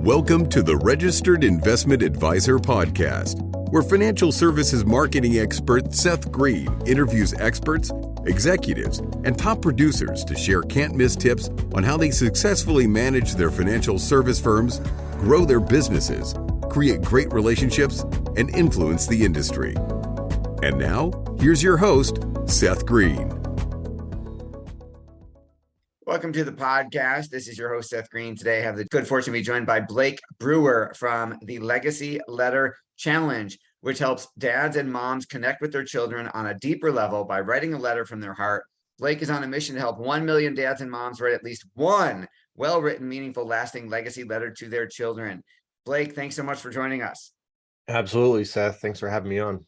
Welcome to the Registered Investment Advisor Podcast, where financial services marketing expert Seth Greene interviews experts, executives, and top producers to share can't-miss tips on how they successfully manage their financial service firms, grow their businesses, create great relationships, and influence the industry. And now, here's your host, Seth Greene. Welcome to the podcast. This is your host, Seth Greene. Today I have the good fortune to be joined by Blake Brewer from the Legacy Letter Challenge, which helps dads and moms connect with their children on a deeper level by writing a letter from their heart. Blake is on a mission to help 1 million dads and moms write at least one well-written, meaningful, lasting legacy letter to their children. Blake, thanks so much for joining us. Absolutely, Seth. Thanks for having me on.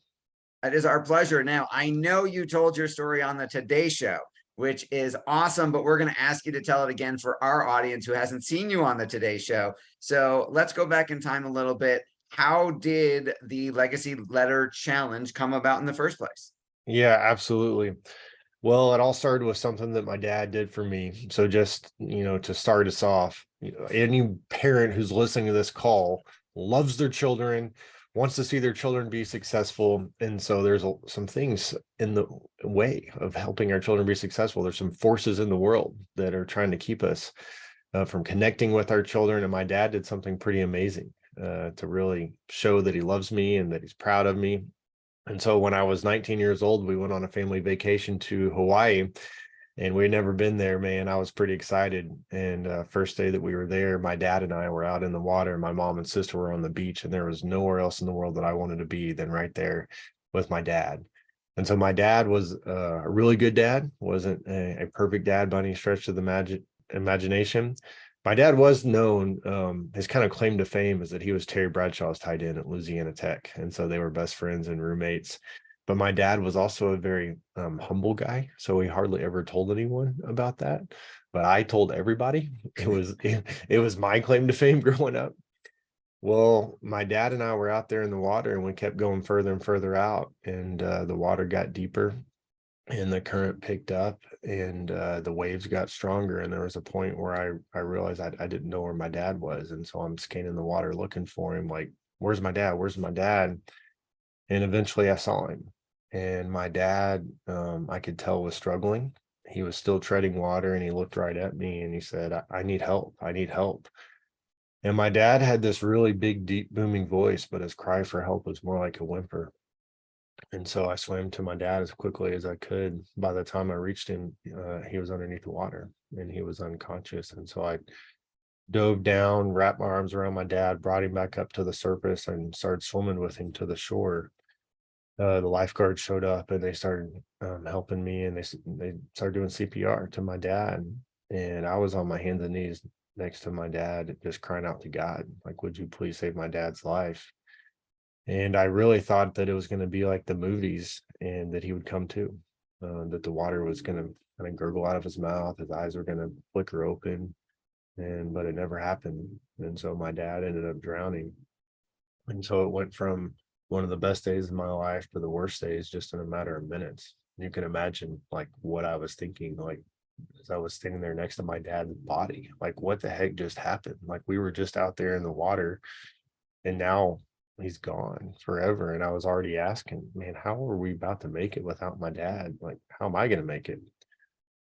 It is our pleasure. Now, I know you told your story on the Today Show, which is awesome, but we're going to ask you to tell it again for our audience who hasn't seen you on the Today Show. So let's go back in time a little bit. How did the Legacy Letter Challenge come about in the first place? Yeah, absolutely. Well, it all started with something that my dad did for me. So just, to start us off, any parent who's listening to this call loves their children, wants to see their children be successful. And so there's some things in the way of helping our children be successful. There's some forces in the world that are trying to keep us from connecting with our children. And my dad did something pretty amazing to really show that he loves me and that he's proud of me. And so when I was 19 years old, we went on a family vacation to Hawaii. And we'd never been there, man. I was pretty excited. And first day that we were there, my dad and I were out in the water. My mom and sister were on the beach, and there was nowhere else in the world that I wanted to be than right there with my dad. And so my dad was a really good dad, wasn't a perfect dad by any stretch of the imagination. My dad was known, his kind of claim to fame is that he was Terry Bradshaw's tight end at Louisiana Tech. And so they were best friends and roommates. But my dad was also a very humble guy, so he hardly ever told anyone about that. But I told everybody. It was my claim to fame growing up. Well, my dad and I were out there in the water, and we kept going further and further out, and the water got deeper, and the current picked up, and the waves got stronger. And there was a point where I realized I didn't know where my dad was, and so I'm scanning the water looking for him, like, "Where's my dad? Where's my dad?" And eventually I saw him. And my dad, I could tell, was struggling. He was still treading water, and he looked right at me and he said, I need help. I need help. And my dad had this really big, deep, booming voice, but his cry for help was more like a whimper. And so I swam to my dad as quickly as I could. By the time I reached him, he was underneath the water and he was unconscious. And so I dove down, wrapped my arms around my dad, brought him back up to the surface, and started swimming with him to the shore. The lifeguards showed up, and they started helping me, and they started doing CPR to my dad. And I was on my hands and knees next to my dad, just crying out to God, like, "Would you please save my dad's life?" And I really thought that it was going to be like the movies, and that he would come to, that the water was going to kind of gurgle out of his mouth, his eyes were going to flicker open, but it never happened. And so my dad ended up drowning. And so it went from one of the best days of my life to the worst days just in a matter of minutes. You can imagine like what I was thinking, like as I was standing there next to my dad's body, like what the heck just happened? Like we were just out there in the water, and now he's gone forever. And I was already asking, man, how are we about to make it without my dad? Like, how am I going to make it?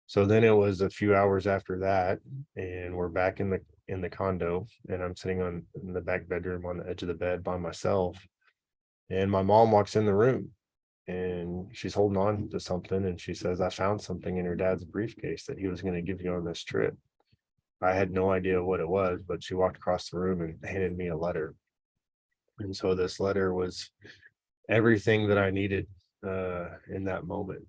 So then it was a few hours after that, and we're back in the condo, and I'm sitting in the back bedroom on the edge of the bed by myself. And my mom walks in the room, and she's holding on to something, and she says, "I found something in your dad's briefcase that he was going to give you on this trip." I had no idea what it was, but she walked across the room and handed me a letter. And so this letter was everything that I needed in that moment.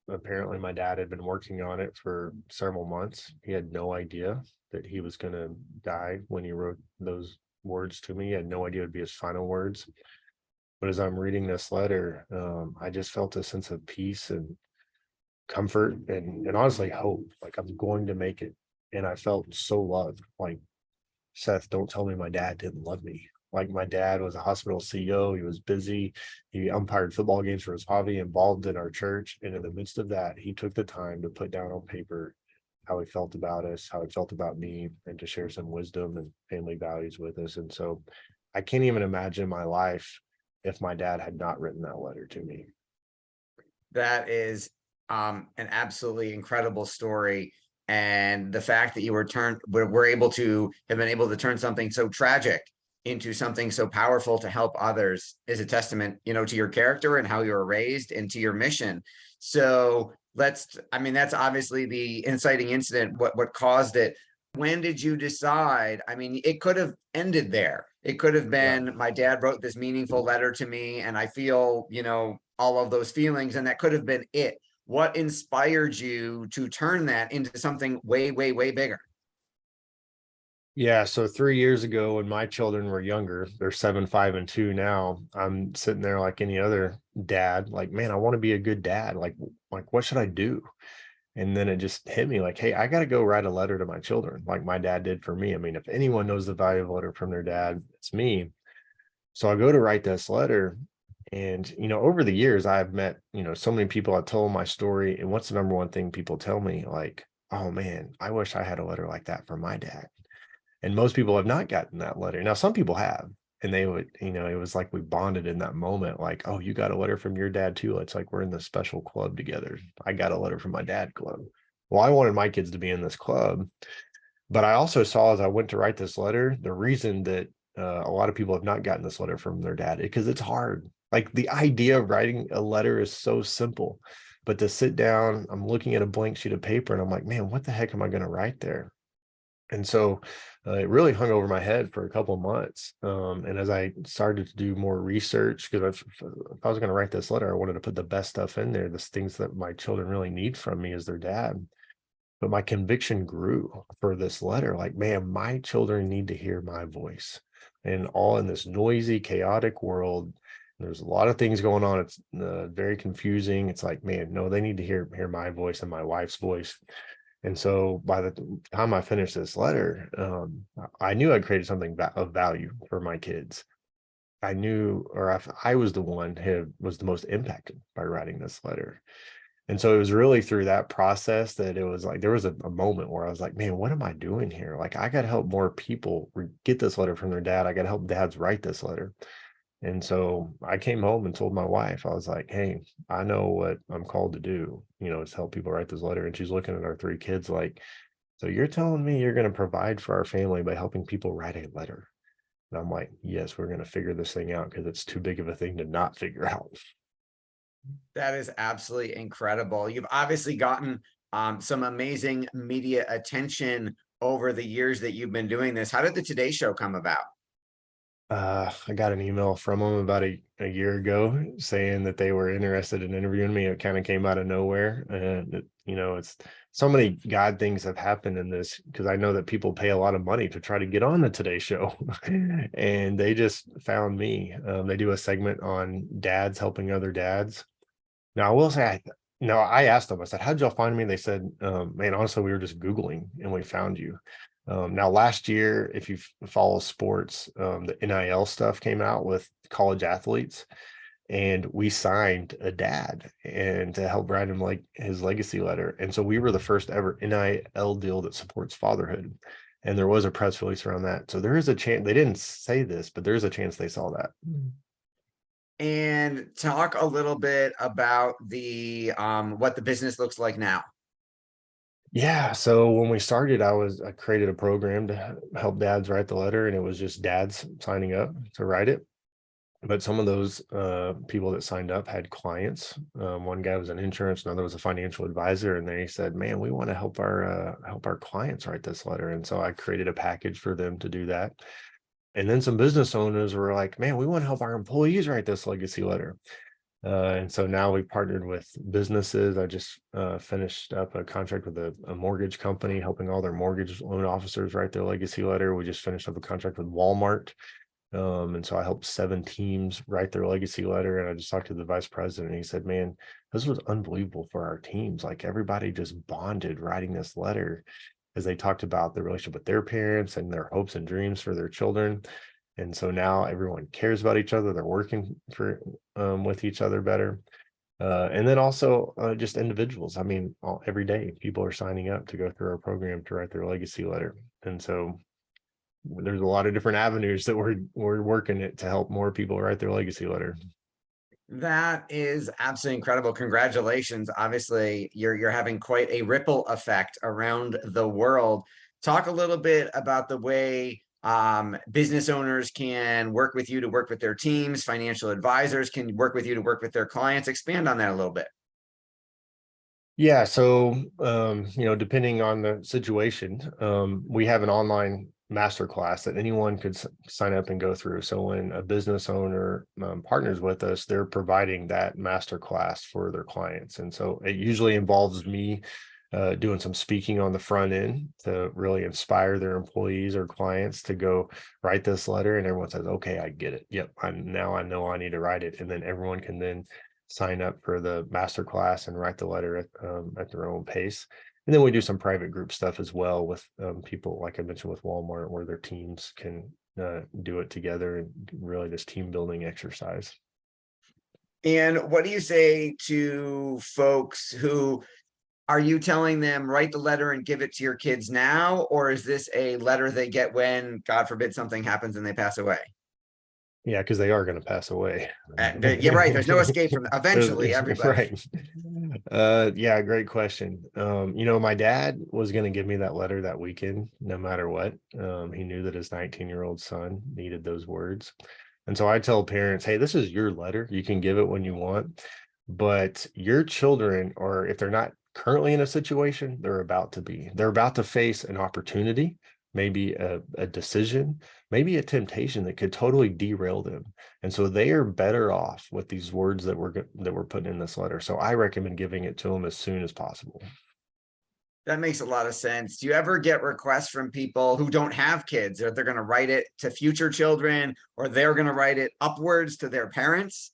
Apparently my dad had been working on it for several months. He had no idea that he was going to die when he wrote those words to me. He had no idea it would be his final words. But as I'm reading this letter, I just felt a sense of peace and comfort and honestly hope, like I'm going to make it. And I felt so loved. Like, Seth, don't tell me my dad didn't love me. Like, my dad was a hospital CEO. He was busy. He umpired football games for his hobby, involved in our church. And in the midst of that, he took the time to put down on paper how he felt about us, how he felt about me, and to share some wisdom and family values with us. And so I can't even imagine my life if my dad had not written that letter to me. That is an absolutely incredible story. And the fact that you were able to have been able to turn something so tragic into something so powerful to help others is a testament, to your character and how you were raised and to your mission. So that's obviously the inciting incident, what caused it. When did you decide? I mean, it could have ended there. It could have Yeah. been, my dad wrote this meaningful letter to me and I feel, all of those feelings, and that could have been it. What inspired you to turn that into something way, way, way bigger? Yeah, so 3 years ago when my children were younger, they're 7, 5, and 2 now. I'm sitting there like any other dad, like, man, I want to be a good dad. Like what should I do? And then it just hit me like, hey, I got to go write a letter to my children, like my dad did for me. I mean, if anyone knows the value of a letter from their dad, it's me. So I go to write this letter. And, over the years, I've met, so many people. I told my story. And what's the number one thing people tell me? Like, oh man, I wish I had a letter like that from my dad. And most people have not gotten that letter. Now, some people have, and they would, it was like we bonded in that moment. Like, oh, you got a letter from your dad too. It's like we're in this special club together. I got a letter from my dad club. Well, I wanted my kids to be in this club, but I also saw as I went to write this letter, the reason that a lot of people have not gotten this letter from their dad because it's hard. Like the idea of writing a letter is so simple, but to sit down, I'm looking at a blank sheet of paper and I'm like, man, what the heck am I going to write there? And so it really hung over my head for a couple of months. And as I started to do more research, because if I was going to write this letter, I wanted to put the best stuff in there, the things that my children really need from me as their dad. But my conviction grew for this letter. Like, man, my children need to hear my voice. And all in this noisy, chaotic world, there's a lot of things going on. It's very confusing. It's like, man, no, they need to hear my voice and my wife's voice. And so by the time I finished this letter, I knew I'd created something of value for my kids. I knew, or I was the one who was the most impacted by writing this letter. And so it was really through that process that it was like, there was a moment where I was like, man, what am I doing here? Like, I got to help more people get this letter from their dad. I got to help dads write this letter. And so I came home and told my wife, I was like, hey, I know what I'm called to do, is help people write this letter. And she's looking at our 3 kids like, so you're telling me you're going to provide for our family by helping people write a letter? And I'm like, yes, we're going to figure this thing out because it's too big of a thing to not figure out. That is absolutely incredible. You've obviously gotten some amazing media attention over the years that you've been doing this. How did the Today Show come about? I got an email from them about a year ago saying that they were interested in interviewing me. It kind of came out of nowhere. And, it's so many God things have happened in this because I know that people pay a lot of money to try to get on the Today Show. And they just found me. They do a segment on dads helping other dads. Now, I will say, I asked them, I said, how'd y'all find me? They said, man, honestly, we were just Googling and we found you. Now, last year, if you follow sports, the NIL stuff came out with college athletes, and we signed a dad and to help write him like his legacy letter. And so we were the first ever NIL deal that supports fatherhood. And there was a press release around that. So there is a chance, they didn't say this, but there's a chance they saw that. And talk a little bit about the what the business looks like now. Yeah. So when we started, I created a program to help dads write the letter, and it was just dads signing up to write it. But some of those people that signed up had clients. One guy was an insurance, another was a financial advisor, and they said, "Man, we want to help our clients write this letter." And so I created a package for them to do that. And then some business owners were like, "Man, we want to help our employees write this legacy letter." And so now we partnered with businesses. I just finished up a contract with a mortgage company, helping all their mortgage loan officers write their legacy letter. We just finished up a contract with Walmart. And so I helped 7 teams write their legacy letter. And I just talked to the vice president, and he said, man, this was unbelievable for our teams. Like, everybody just bonded writing this letter as they talked about the relationship with their parents and their hopes and dreams for their children. And so now everyone cares about each other. They're working with each other better. And then also just individuals. I mean, every day people are signing up to go through our program to write their legacy letter. And so there's a lot of different avenues that we're working it to help more people write their legacy letter. That is absolutely incredible. Congratulations. Obviously, you're having quite a ripple effect around the world. Talk a little bit about the way business owners can work with you to work with their teams, financial advisors can work with you to work with their clients. Expand on that a little bit. Yeah, so depending on the situation, we have an online masterclass that anyone could sign up and go through. So when a business owner partners with us, they're providing that masterclass for their clients. And so it usually involves me doing some speaking on the front end to really inspire their employees or clients to go write this letter. And everyone says, okay, I get it. Yep, now I know I need to write it. And then everyone can then sign up for the master class and write the letter at their own pace. And then we do some private group stuff as well with people, like I mentioned, with Walmart, where their teams can do it together, and really this team building exercise. And what do you say to folks who, are you telling them write the letter and give it to your kids now? Or is this a letter they get when, God forbid, something happens and they pass away? Yeah, because they are going to pass away. Yeah, right. There's no escape from eventually everybody. Right. Yeah, great question. My dad was going to give me that letter that weekend, no matter what. He knew that his 19-year-old son needed those words. And so I tell parents, hey, this is your letter. You can give it when you want, but your children, or if they're not currently in a situation, they're about to face an opportunity, maybe a decision, maybe a temptation that could totally derail them. And so they are better off with these words that we're putting in this letter. So I recommend giving it to them as soon as possible. That makes a lot of sense. Do you ever get requests from people who don't have kids, or they're going to write it to future children, or they're going to write it upwards to their parents?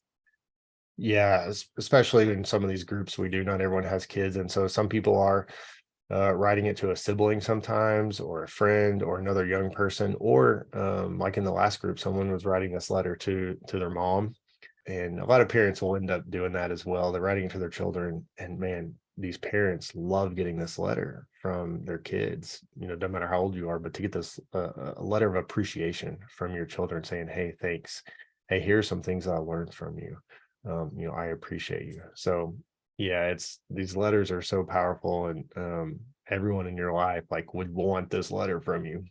Yeah, especially in some of these groups we do, not everyone has kids. And so some people are writing it to a sibling sometimes, or a friend, or another young person, or like in the last group, someone was writing this letter to their mom. And a lot of parents will end up doing that as well. They're writing it to their children, and man, these parents love getting this letter from their kids, no matter how old you are, but to get this a letter of appreciation from your children saying, hey, thanks. Hey, here's some things I learned from you. I appreciate you. So yeah, these letters are so powerful, and everyone in your life would want this letter from you.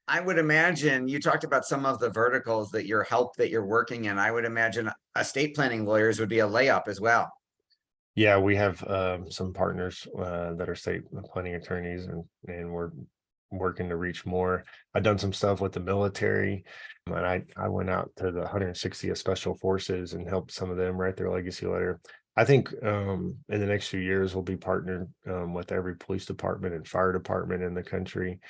I would imagine you talked about some of the verticals that you're working in. I would imagine estate planning lawyers would be a layup as well. Yeah, we have some partners that are state planning attorneys, and we're working to reach more. I've done some stuff with the military, and I went out to the 160th Special Forces and helped some of them write their legacy letter. I think in the next few years we'll be partnered with every police department and fire department in the country.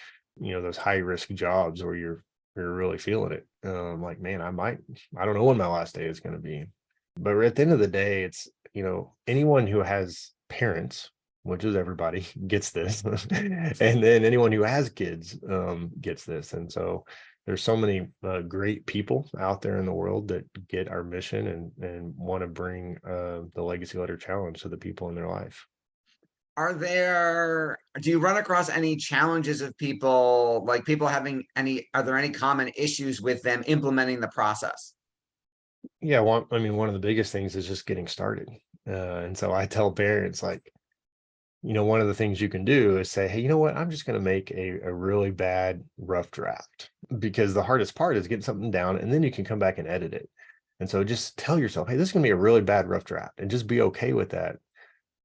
Those high risk jobs where you're really feeling it. Like, man, I don't know when my last day is going to be. But at the end of the day, it's, anyone who has parents, which is everybody, gets this. And then anyone who has kids gets this. And so there's so many great people out there in the world that get our mission and want to bring the Legacy Letter Challenge to the people in their life. Do you run across any challenges of people, like people are there any common issues with them implementing the process? Yeah, one of the biggest things is just getting started. And so I tell parents, one of the things you can do is say, hey, you know what? I'm just going to make a really bad rough draft, because the hardest part is getting something down, and then you can come back and edit it. And so just tell yourself, hey, this is going to be a really bad rough draft, and just be okay with that.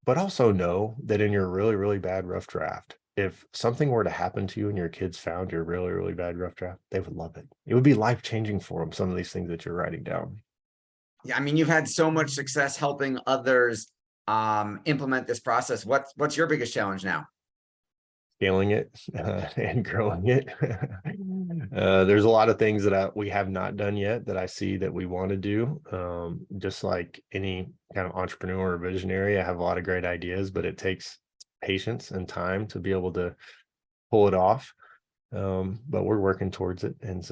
But also know that in your really, really bad rough draft, if something were to happen to you and your kids found your really, really bad rough draft, they would love it. It would be life-changing for them, some of these things that you're writing down. Yeah, I mean, you've had so much success helping others implement this process. What's your biggest challenge now? Scaling it and growing it. There's a lot of things that we have not done yet that I see that we want to do. Just like any kind of entrepreneur or visionary, I have a lot of great ideas, but it takes patience and time to be able to pull it off. But we're working towards it. And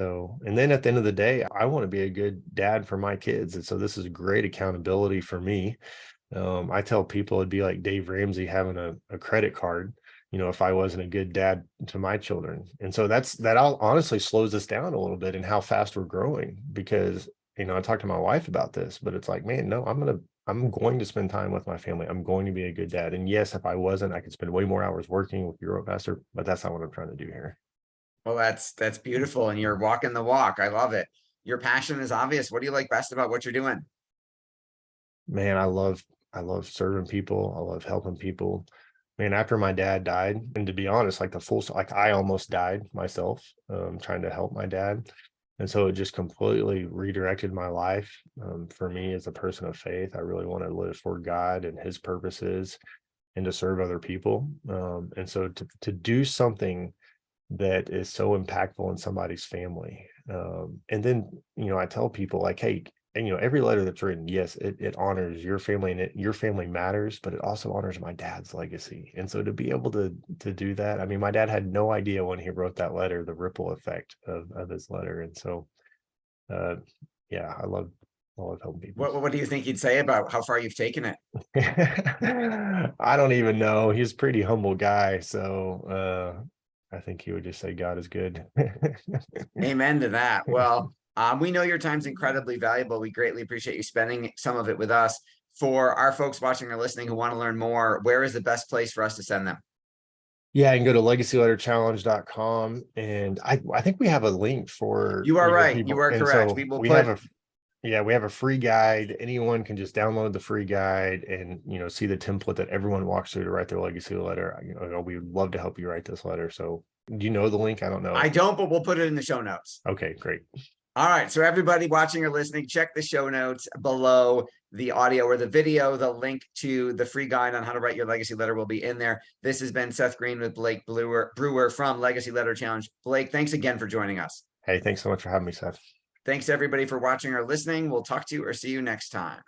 then at the end of the day, I want to be a good dad for my kids. And so this is great accountability for me. I tell people it'd be like Dave Ramsey having a credit card, if I wasn't a good dad to my children. And so that all honestly slows us down a little bit in how fast we're growing, because, I talked to my wife about this, but it's like, man, no, I'm going to spend time with my family. I'm going to be a good dad. And yes, if I wasn't, I could spend way more hours working with your pastor, but that's not what I'm trying to do here. Well, that's beautiful. And you're walking the walk. I love it. Your passion is obvious. What do you like best about what you're doing? Man, I love serving people. I love helping people. Man, after my dad died, and to be honest, like I almost died myself, trying to help my dad. And so it just completely redirected my life. For me as a person of faith, I really want to live for God and his purposes and to serve other people. And so to do something that is so impactful in somebody's family. And then, I tell people like, hey, and every letter that's written, yes, it honors your family, and your family matters, but it also honors my dad's legacy. And so to be able to do that, I mean, my dad had no idea when he wrote that letter, the ripple effect of his letter. And so yeah, I love helping people. What do you think he'd say about how far you've taken it? I don't even know. He's a pretty humble guy. So I think he would just say God is good. Amen to that. Well, we know your time's incredibly valuable. We greatly appreciate you spending some of it with us. For our folks watching or listening who want to learn more, where is the best place for us to send them? Yeah, I can go to legacyletterchallenge.com, and I think we have a link for You are right. people. You are And correct. so We will we put have a free guide. Anyone can just download the free guide and see the template that everyone walks through to write their legacy letter. We would love to help you write this letter. So do you know the link? I don't know. I don't, but we'll put it in the show notes. Okay, great. All right. So everybody watching or listening, check the show notes below the audio or the video. The link to the free guide on how to write your legacy letter will be in there. This has been Seth Greene with Blake Brewer from Legacy Letter Challenge. Blake, thanks again for joining us. Hey, thanks so much for having me, Seth. Thanks everybody for watching or listening. We'll talk to you or see you next time.